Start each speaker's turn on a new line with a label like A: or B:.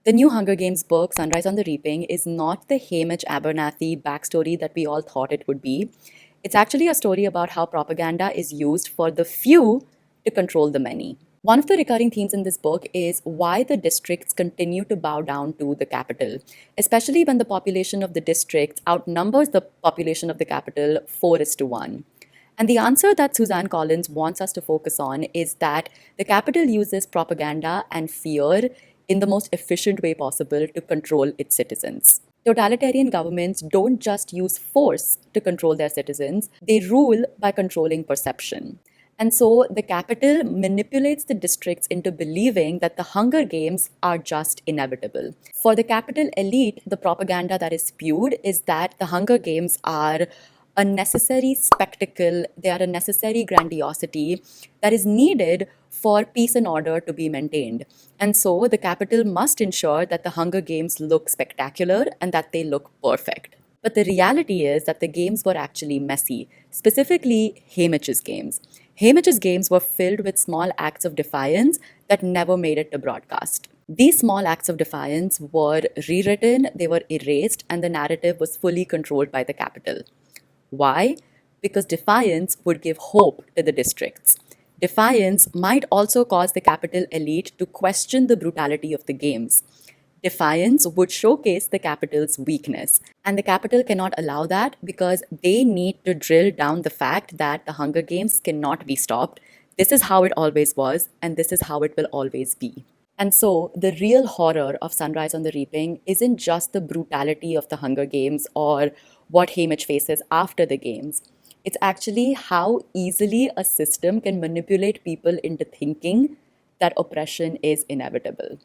A: The new Hunger Games book, Sunrise on the Reaping, is not the Hamish Abernathy backstory that we all thought it would be. It's actually a story about how propaganda is used for the few to control the many. One of the recurring themes in this book is why the districts continue to bow down to the capital, especially when the population of the districts outnumbers the population of the capital 4 is to 1. And the answer that Suzanne Collins wants us to focus on is that the capital uses propaganda and fear in the most efficient way possible to control its citizens. Totalitarian governments don't just use force to control their citizens, they rule by controlling perception. And so the capital manipulates the districts into believing that the Hunger Games are just inevitable. For the capital elite, the propaganda that is spewed is that the Hunger Games are a necessary spectacle, they are a necessary grandiosity that is needed for peace and order to be maintained. And so the capital must ensure that the Hunger Games look spectacular and that they look perfect. But the reality is that the games were actually messy, specifically Hamish's games. Hamish's games were filled with small acts of defiance that never made it to broadcast. These small acts of defiance were rewritten, they were erased, and the narrative was fully controlled by the capital. Why? Because defiance would give hope to the districts. Defiance might also cause the capital elite to question the brutality of the games. Defiance would showcase the capital's weakness, and the capital cannot allow that because they need to drill down the fact that the Hunger Games cannot be stopped. This is how it always was, and this is how it will always be. And so, the real horror of Sunrise on the Reaping isn't just the brutality of the Hunger Games or what Hamish faces after the games. It's actually how easily a system can manipulate people into thinking that oppression is inevitable.